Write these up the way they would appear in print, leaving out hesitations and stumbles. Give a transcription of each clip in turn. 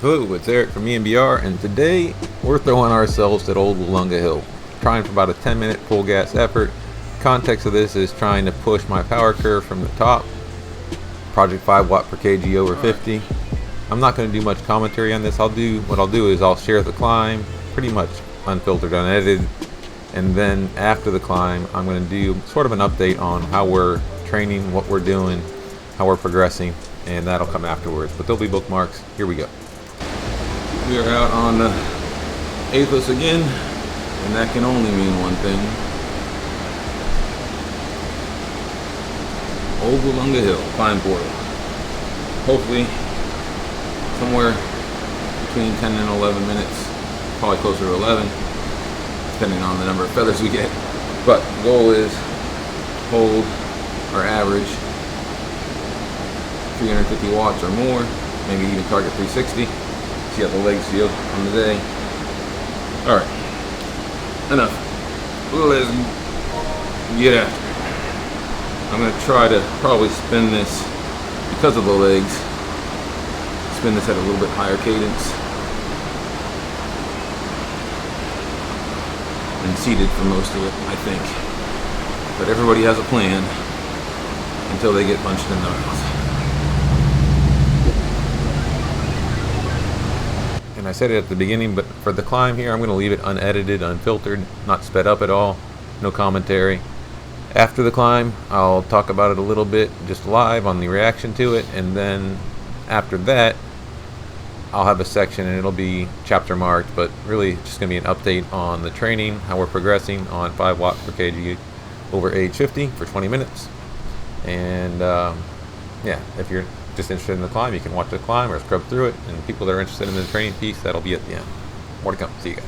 Hello, it's Eric from E.M.B.R, and today we're throwing ourselves at Old Willunga Hill, trying for about a 10-minute full gas effort. Context of this is trying to push my power curve from the top, project 5 watt per kg over 50. I'm not going to do much commentary on this. What I'll do is I'll share the climb, pretty much unfiltered, unedited, and then after the climb, I'm going to do sort of an update on how we're training, what we're doing, how we're progressing, and that'll come afterwards. But there'll be bookmarks. Here we go. We are out on the Athos again, and that can only mean one thing. Old Willunga Hill, climb portal. Hopefully, somewhere between 10 and 11 minutes, probably closer to 11, depending on the number of feathers we get. But the goal is hold our average 350 watts or more, maybe even target 360. See how the legs feel on the day. Alright, enough. Let's get after it. I'm going to try to probably spin this, because of the legs, spin this at a little bit higher cadence. And seated for most of it, I think. But everybody has a plan until they get punched in the mouth. And I said it at the beginning, but for the climb here, I'm going to leave it unedited, unfiltered, not sped up at all, no commentary. After the climb, I'll talk about it a little bit, just live on the reaction to it, and then after that, I'll have a section and it'll be chapter marked, but really it's just going to be an update on the training, how we're progressing on 5 watt per kg over age 50 for 20 minutes. And yeah, if you're just interested in the climb, you can watch the climb or scrub through it, and people that are interested in the training piece, that'll be at the end. More to come. See you guys.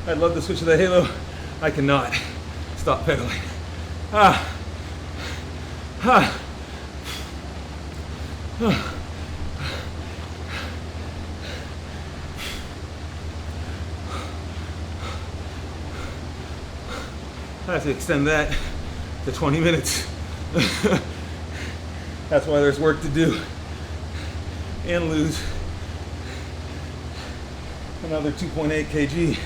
I'd love to switch to the Halo. I cannot stop pedaling. I have to extend that to 20 minutes. That's why there's work to do and lose another 2.8 kg.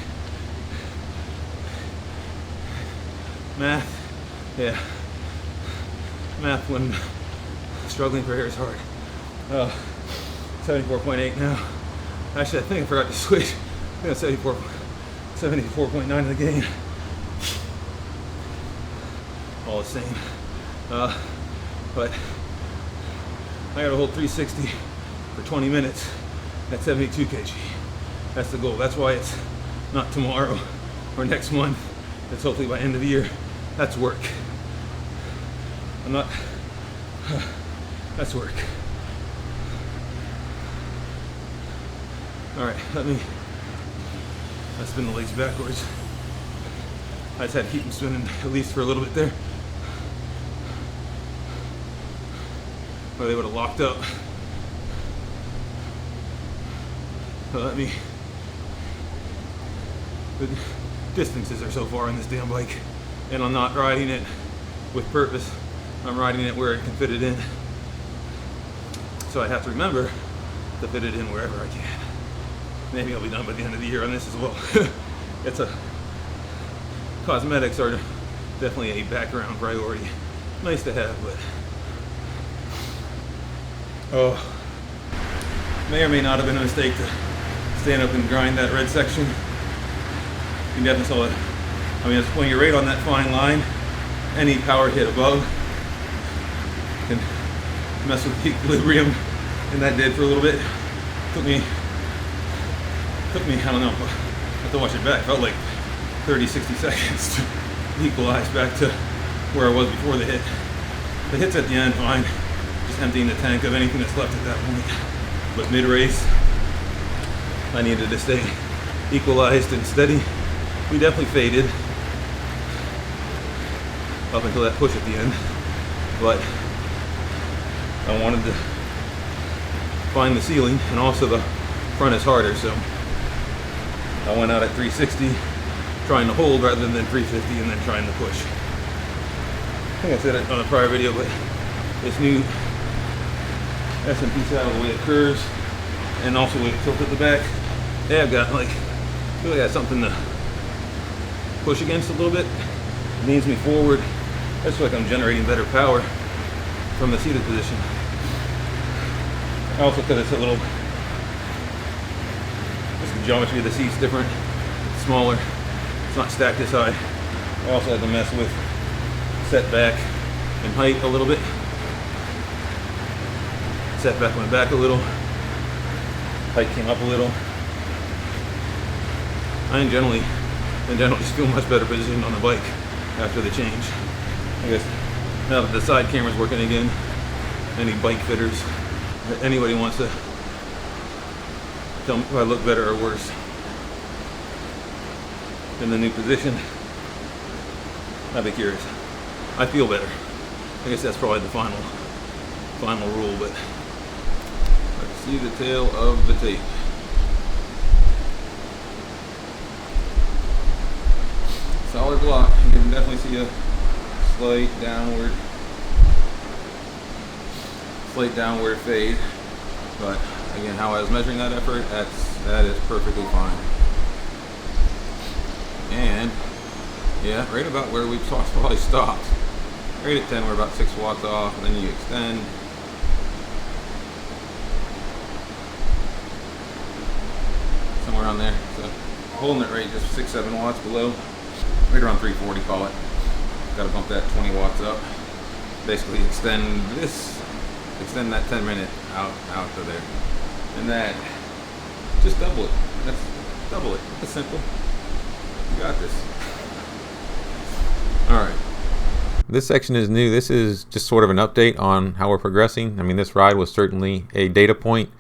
Math, yeah. Math when struggling for air is hard. 74.8 now. Actually, I think I forgot to switch. I think I'm 74.9 in the game. All the same. But I gotta hold 360 for 20 minutes at 72 kg. That's the goal. That's why it's not tomorrow or next month. It's hopefully by end of the year. That's work. That's work. All right, let's spin the legs backwards. I just had to keep them spinning at least for a little bit there, or they would have locked up. So the distances are so far on this damn bike, and I'm not riding it with purpose. I'm riding it where I can fit it in. So I have to remember to fit it in wherever I can. Maybe I'll be done by the end of the year on this as well. Cosmetics are definitely a background priority. Nice to have, but may or may not have been a mistake to stand up and grind that red section. You can definitely saw it. I mean, when you're right on that fine line, any power hit above can mess with the equilibrium, and that did for a little bit. Took me, I don't know, I have to watch it back. Felt like 30, 60 seconds to equalize back to where I was before the hit. The hit's at the end, fine. Just emptying the tank of anything that's left at that point. But mid-race, I needed to stay equalized and steady. We definitely faded up until that push at the end, but I wanted to find the ceiling, and also the front is harder, so I went out at 360 trying to hold rather than 350 and then trying to push. I think I said it on a prior video, but this new S&P saddle, the way it curves and also the way it tilts at the back, yeah, I've got really got something to push against a little bit. It leans me forward. I feel like I'm generating better power from the seated position. Also, because it's a little, just the geometry of the seat's different, it's smaller, it's not stacked this high. I also had to mess with setback and height a little bit. Setback went back a little, height came up a little. I in general just feel much better positioned on the bike after the change. I guess now that the side camera's working again, any bike fitters, anybody wants to tell me if I look better or worse in the new position, I'd be curious. I feel better. I guess that's probably the final rule, but let's see the tail of the tape. Solid block. You can definitely see a slight downward fade, but again, how I was measuring that effort, that is perfectly fine. And yeah, right about where we've probably stopped. Right at 10, we're about 6 watts off, and then you extend. Somewhere around there. So holding it right just 6-7 watts below, right around 340, call it. Got to bump that 20 watts up. Basically extend that 10-minute out to there, and that just double it. That's double it. That's simple. You got this. All right. This section is new. This is just sort of an update on how we're progressing. I mean, this ride was certainly a data point,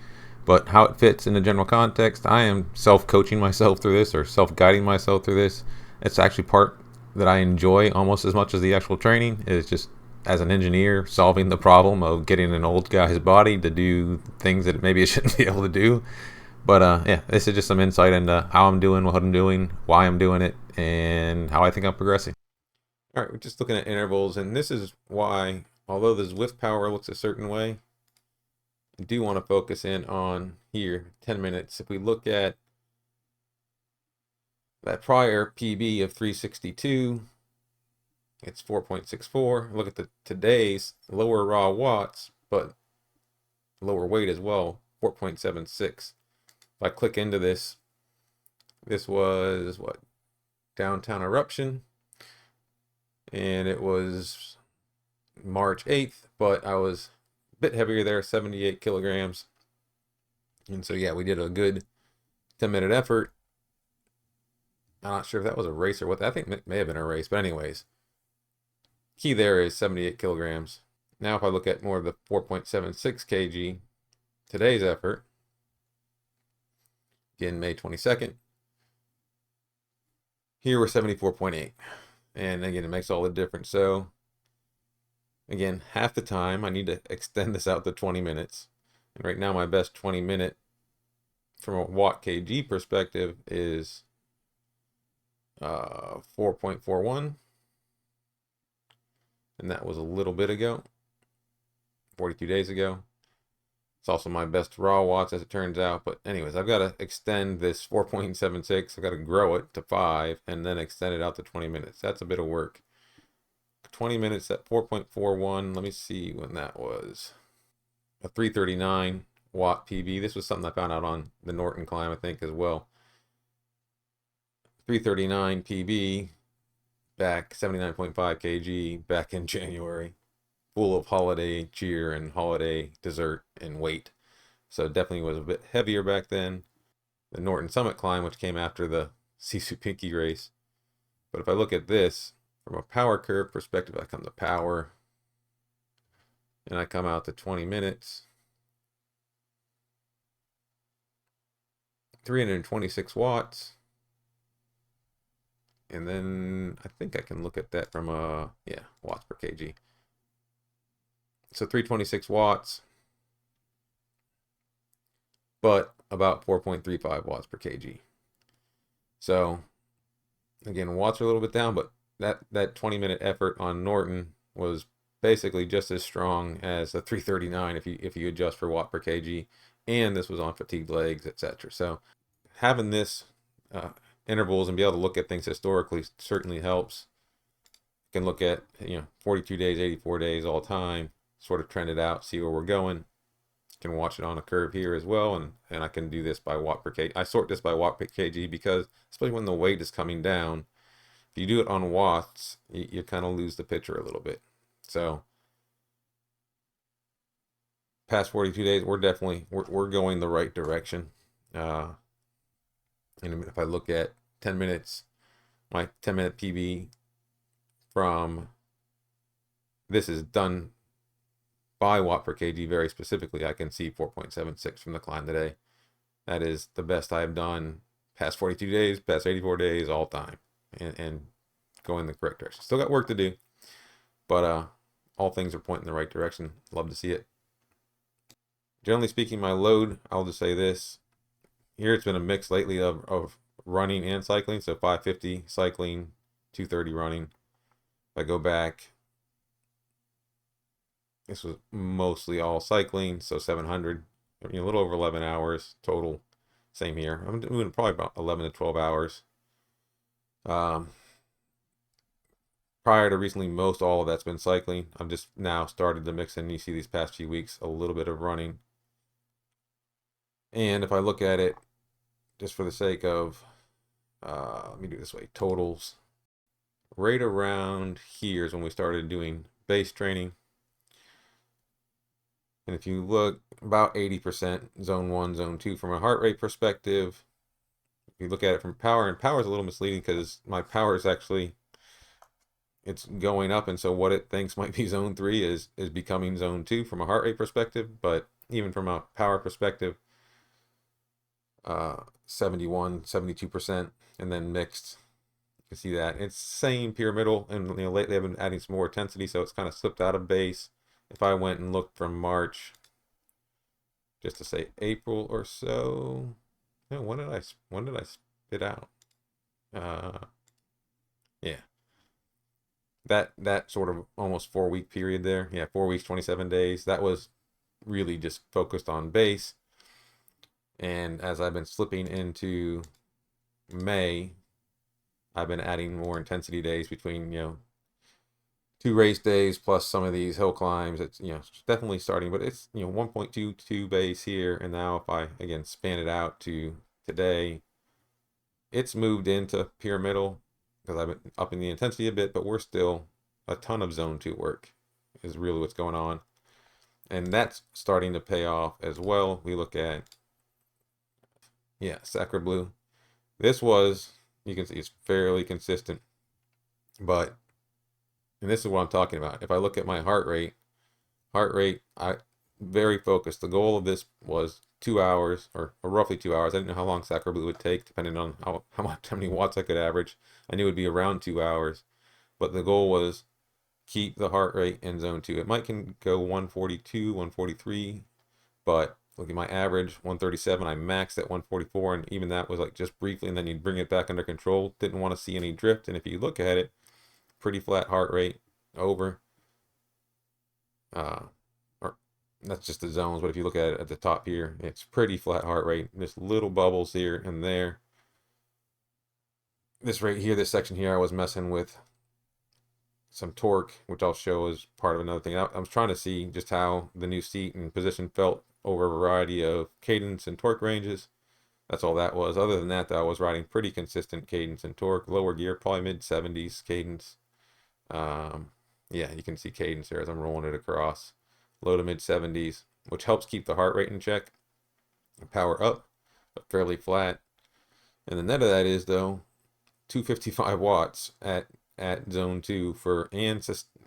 but how it fits in the general context, I am self-coaching myself through this, or self-guiding myself through this. It's actually part that I enjoy almost as much as the actual training. Is just as an engineer solving the problem of getting an old guy's body to do things that maybe it shouldn't be able to do. But yeah, this is just some insight into how I'm doing, what I'm doing, why I'm doing it, and how I think I'm progressing. All right, we're just looking at intervals, and this is why, although the Zwift power looks a certain way, I do want to focus in on here, 10 minutes. If we look at that prior PB of 362, it's 4.64. Look at the today's lower raw watts, but lower weight as well, 4.76. If I click into this, this was what? Downtown Eruption. And it was March 8th, but I was a bit heavier there, 78 kilograms. And so, yeah, we did a good 10-minute effort. I'm not sure if that was a race or what. I think it may have been a race, but anyways, key there is 78 kilograms. Now, if I look at more of the 4.76 kg, today's effort, again, May 22nd, here we're 74.8. And again, it makes all the difference. So again, half the time I need to extend this out to 20 minutes. And right now my best 20-minute from a watt kg perspective is 4.41. And that was a little bit ago, 42 days ago. It's also my best raw watts as it turns out. But anyways, I've got to extend this 4.76. I've got to grow it to 5 and then extend it out to 20 minutes. That's a bit of work. 20 minutes at 4.41. Let me see when that was. A 339 watt PB. This was something I found out on the Norton climb, I think, as well. 339 PB back 79.5 kg back in January. Full of holiday cheer and holiday dessert and weight. So definitely was a bit heavier back then. The Norton Summit climb, which came after the Sisu Pinky race. But if I look at this from a power curve perspective, I come to power and I come out to 20 minutes. 326 watts. And then I think I can look at that from yeah, watts per kg. So 326 watts, but about 4.35 watts per kg. So again, watts are a little bit down, but that 20-minute effort on Norton was basically just as strong as the 339 if you adjust for watt per kg, and this was on fatigued legs, etc. So having this intervals and be able to look at things historically certainly helps. You can look at 42 days, 84 days, all time, sort of trend it out, see where we're going. You can watch it on a curve here as well, and I can do this by watt per kg. I sort this by watt per kg because especially when the weight is coming down, if you do it on watts, you kind of lose the picture a little bit. So past 42 days, we're going the right direction. And if I look at 10 minutes, my 10-minute PB from this is done by watt per kg very specifically, I can see 4.76 from the climb today. That is the best I've done past 42 days, past 84 days, all time, and going the correct direction. Still got work to do, but all things are pointing in the right direction. Love to see it. Generally speaking, my load, I'll just say this. Here it's been a mix lately of running and cycling. So 550 cycling, 230 running. If I go back, this was mostly all cycling, so 700, a little over 11 hours total. Same here. I'm doing probably about 11 to 12 hours. Prior to recently, most all of that's been cycling. I've just now started to mix in, you see these past few weeks, a little bit of running. And if I look at it, just for the sake of let me do it this way, totals. Right around here is when we started doing base training. And if you look, about 80% zone 1, zone 2 from a heart rate perspective. If you look at it from power, and power is a little misleading because my power is actually, it's going up, and so what it thinks might be zone 3 is becoming zone 2 from a heart rate perspective. But even from a power perspective, 71, 72%, and then mixed. You can see that it's same pyramidal, and lately I've been adding some more intensity, so it's kind of slipped out of base. If I went and looked from March, just to say April or so, when did I spit out? Yeah, that sort of almost 4-week period there. Yeah, 4 weeks, 27 days. That was really just focused on base. And as I've been slipping into May, I've been adding more intensity days between 2 race days plus some of these hill climbs. It's it's definitely starting, but it's 1.22 base here, and now if I again span it out to today, it's moved into pyramidal because I've been upping the intensity a bit, but we're still a ton of zone 2 work is really what's going on, and that's starting to pay off as well. We look at Sacred Blue. This was, you can see it's fairly consistent, but, and this is what I'm talking about. If I look at my heart rate, I very focused. The goal of this was 2 hours, or roughly 2 hours. I didn't know how long Sacred Blue would take, depending on how many watts I could average. I knew it would be around 2 hours, but the goal was keep the heart rate in zone 2. It might can go 142, 143, but look at my average 137. I maxed at 144, and even that was like just briefly, and then you'd bring it back under control. Didn't want to see any drift, and if you look at it, pretty flat heart rate over. Or that's just the zones, but if you look at it at the top here, it's pretty flat heart rate. Just little bubbles here and there. This right here, this section here, I was messing with some torque, which I'll show as part of another thing. I was trying to see just how the new seat and position felt over a variety of cadence and torque ranges. That's all that was. Other than that, though, I was riding pretty consistent cadence and torque. Lower gear, probably mid-70s cadence. Yeah, you can see cadence there as I'm rolling it across. Low to mid-70s, which helps keep the heart rate in check. Power up, but fairly flat. And the net of that is, though, 255 watts at zone 2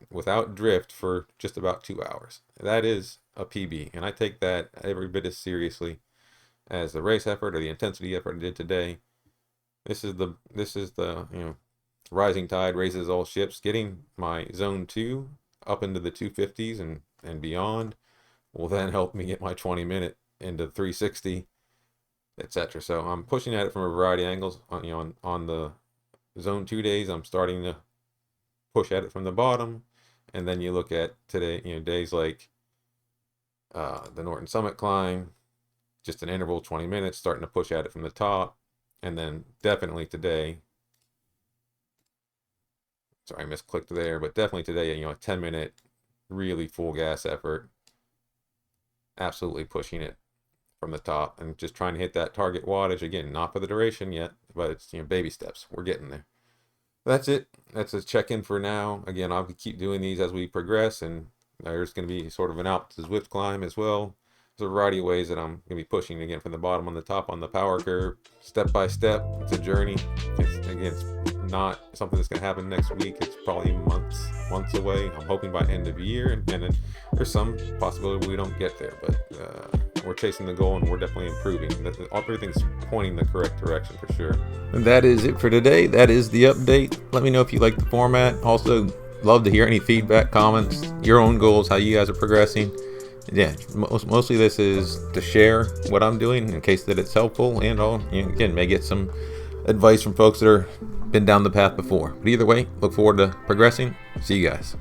without drift for just about 2 hours. That is a PB, and I take that every bit as seriously as the race effort or the intensity effort I did today. This is the rising tide raises all ships. Getting my zone 2 up into the 250s and beyond will then help me get my 20-minute into 360, etc. So I'm pushing at it from a variety of angles. On the zone 2 days, I'm starting to push at it from the bottom, and then you look at today, days like the Norton Summit climb, just an interval 20 minutes, starting to push at it from the top, and then definitely today, sorry I misclicked there, but definitely today, a 10-minute really full gas effort, absolutely pushing it from the top and just trying to hit that target wattage again. Not for the duration yet, but it's baby steps. We're getting there. That's it. That's a check-in for now. Again, I'll keep doing these as we progress, and there's going to be sort of an Alp to Zwift climb as well. There's a variety of ways that I'm going to be pushing again from the bottom on the top on the power curve, step by step. It's a journey. It's not something that's going to happen next week. It's probably months away. I'm hoping by end of year, and then there's some possibility we don't get there, but we're chasing the goal, and we're definitely improving. Everything's pointing the correct direction for sure. And that is it for today. That is the update. Let me know if you like the format. Also, love to hear any feedback, comments, your own goals, how you guys are progressing. Yeah, mostly this is to share what I'm doing in case that it's helpful, and again, may get some advice from folks that are been down the path before. But either way, look forward to progressing. See you guys.